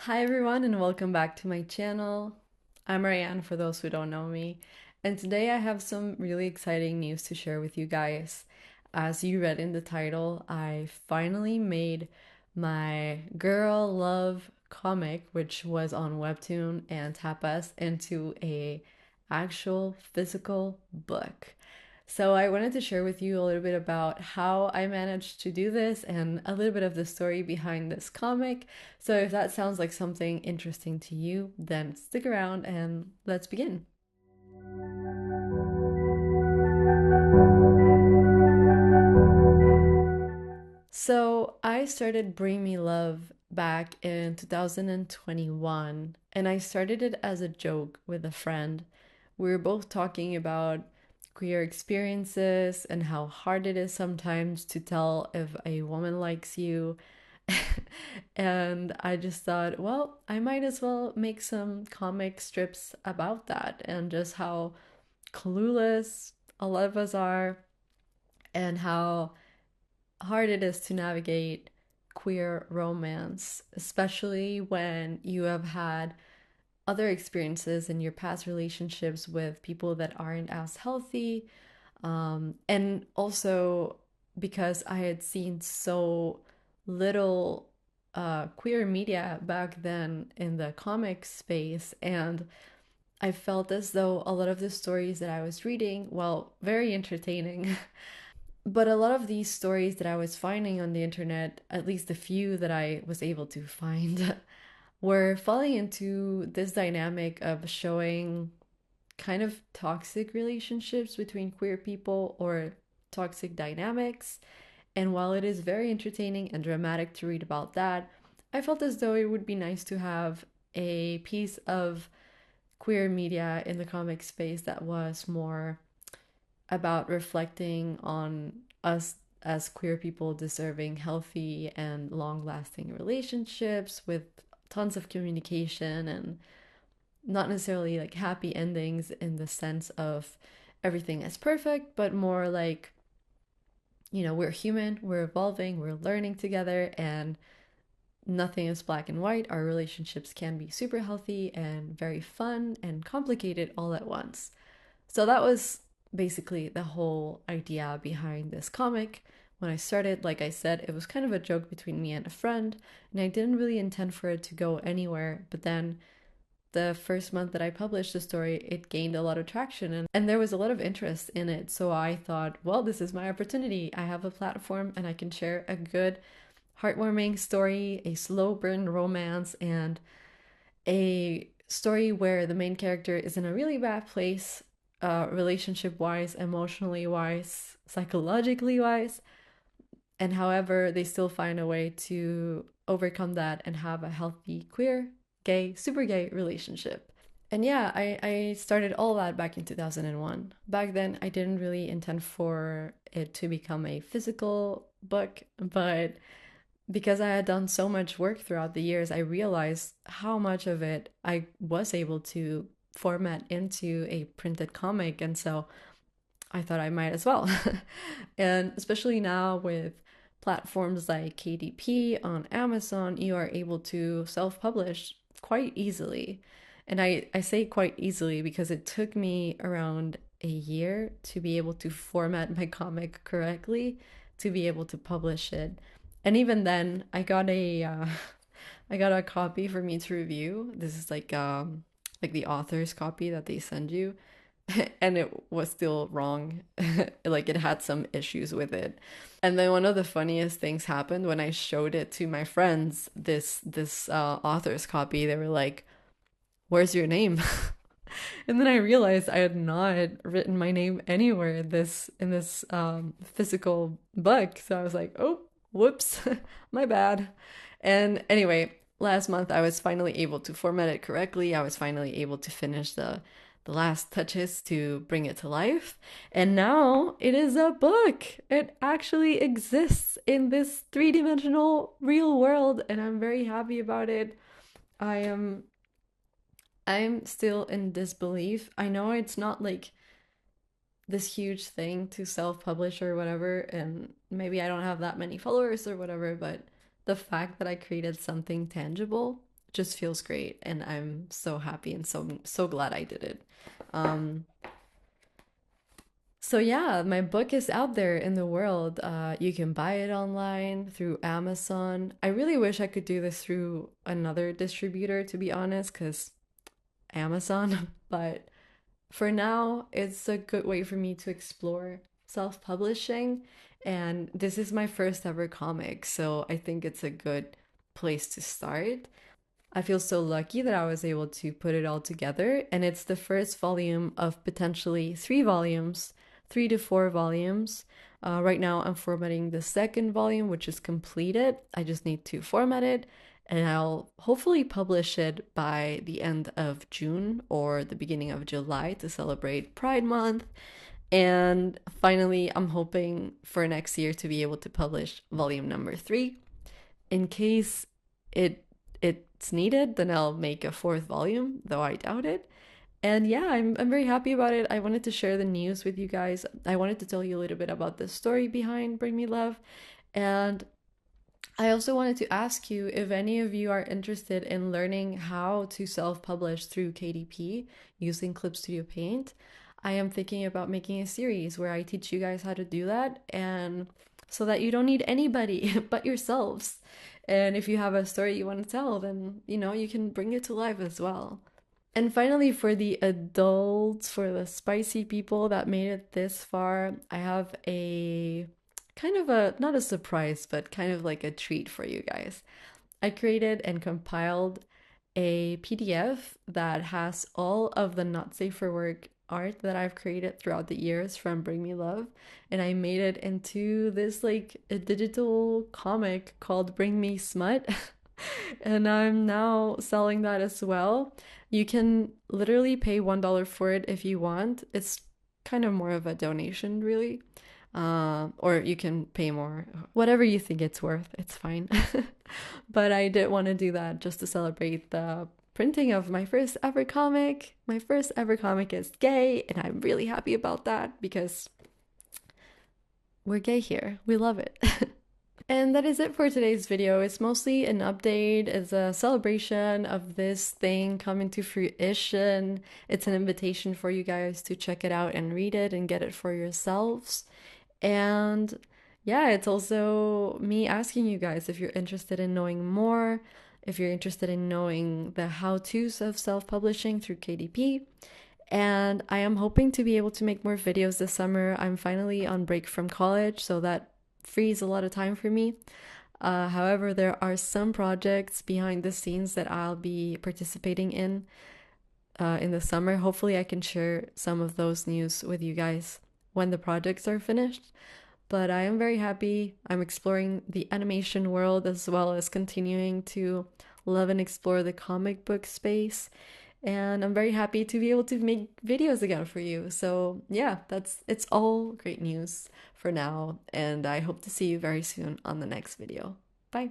Hi everyone and welcome back to my channel. I'm Marianne for those who don't know me, and today I have some really exciting news to share with you guys. As you read in the title, I finally made my girl love comic, which was on webtoon and tapas, into a actual physical book. So I wanted to share with you a little bit about how I managed to do this and a little bit of the story behind this comic. So if that sounds like something interesting to you, then stick around and let's begin. So I started Bring Me Love back in 2021, and I started it as a joke with a friend. We were both talking about queer experiences and how hard it is sometimes to tell if a woman likes you. And I just thought, well, I might as well make some comic strips about that and just how clueless a lot of us are and how hard it is to navigate queer romance, especially when you have had other experiences in your past relationships with people that aren't as healthy. And also because I had seen so little queer media back then in the comic space, and I felt as though a lot of the stories that I was reading, well, very entertaining, but a lot of these stories that I was finding on the internet, at least the few that I was able to find, were falling into this dynamic of showing kind of toxic relationships between queer people or toxic dynamics. And while it is very entertaining and dramatic to read about that, I felt as though it would be nice to have a piece of queer media in the comic space that was more about reflecting on us as queer people deserving healthy and long lasting relationships with tons of communication and not necessarily like happy endings in the sense of everything is perfect, but more like, we're human, we're evolving, we're learning together, and nothing is black and white. Our relationships can be super healthy and very fun and complicated all at once. So that was basically the whole idea behind this comic. When I started, like I said, it was kind of a joke between me and a friend, and I didn't really intend for it to go anywhere. But then the first month that I published the story, it gained a lot of traction and there was a lot of interest in it. So I thought, well, this is my opportunity. I have a platform and I can share a good, heartwarming story, a slow burn romance, and a story where the main character is in a really bad place, relationship wise, emotionally wise, psychologically wise, and however they still find a way to overcome that and have a healthy queer, gay, super gay relationship. And yeah, I started all that back in 2001. Back then, I didn't really intend for it to become a physical book, but because I had done so much work throughout the years, I realized how much of it I was able to format into a printed comic. And so I thought I might as well. And especially now with platforms like KDP on Amazon, you are able to self publish quite easily. And I say quite easily because it took me around a year to be able to format my comic correctly to be able to publish it. And even then, I got a copy for me to review. This is like the author's copy that they send you, and it was still wrong. Like it had some issues with it. And then one of the funniest things happened when I showed it to my friends, this author's copy. They were like, "Where's your name?" And then I realized I had not written my name anywhere in this physical book. So I was like, "Oh, whoops, my bad." And anyway, last month I was finally able to format it correctly. I was finally able to finish the last touches to bring it to life. And now it is a book. It actually exists in this three-dimensional real world, and I'm very happy about it. I am I'm still in disbelief. I know it's not like this huge thing to self-publish or whatever, and maybe I don't have that many followers or whatever, but the fact that I created something tangible just feels great, and I'm so happy and so glad I did it. Um, so yeah, my book is out there in the world. You can buy it online through Amazon. I really wish I could do this through another distributor, to be honest, because Amazon, but for now, it's a good way for me to explore self publishing. And this is my first ever comic, so I think it's a good place to start. I feel so lucky that I was able to put it all together, and it's the first volume of potentially 3 volumes, 3 to 4 volumes. Right now, I'm formatting the second volume, which is completed. I just need to format it, and I'll hopefully publish it by the end of June or the beginning of July to celebrate Pride Month. And finally, I'm hoping for next year to be able to publish volume number 3. In case it it's needed, then I'll make a 4th volume, though I doubt it. And yeah, I'm very happy about it. I wanted to share the news with you guys. I wanted to tell you a little bit about the story behind Bring Me Love. And I also wanted to ask you if any of you are interested in learning how to self publish through KDP using Clip Studio Paint. I am thinking about making a series where I teach you guys how to do that, and so that you don't need anybody but yourselves. And if you have a story you want to tell, then you can bring it to life as well. And finally, for the adults, for the spicy people that made it this far, I have a kind of a, not a surprise, but kind of like a treat for you guys. I created and compiled a PDF that has all of the not safe for work art that I've created throughout the years from Bring Me Love, and I made it into this like a digital comic called Bring Me Smut. And I'm now selling that as well. You can literally pay $1 for it if you want. It's kind of more of a donation, really. Or you can pay more. Whatever you think it's worth, it's fine. But I did want to do that just to celebrate the printing of my first ever comic. My first ever comic is gay, and I'm really happy about that because we're gay here. We love it. And that is it for today's video. It's mostly an update, it's a celebration of this thing coming to fruition. It's an invitation for you guys to check it out and read it and get it for yourselves. And yeah, it's also me asking you guys if you're interested in knowing more, if you're interested in knowing the how-tos of self-publishing through KDP. And I am hoping to be able to make more videos this summer. I'm finally on break from college, so that frees a lot of time for me. However, there are some projects behind the scenes that I'll be participating in the summer. Hopefully, I can share some of those news with you guys when the projects are finished. But I am very happy. I'm exploring the animation world as well as continuing to love and explore the comic book space. And I'm very happy to be able to make videos again for you. So yeah, it's all great news for now, and I hope to see you very soon on the next video. Bye.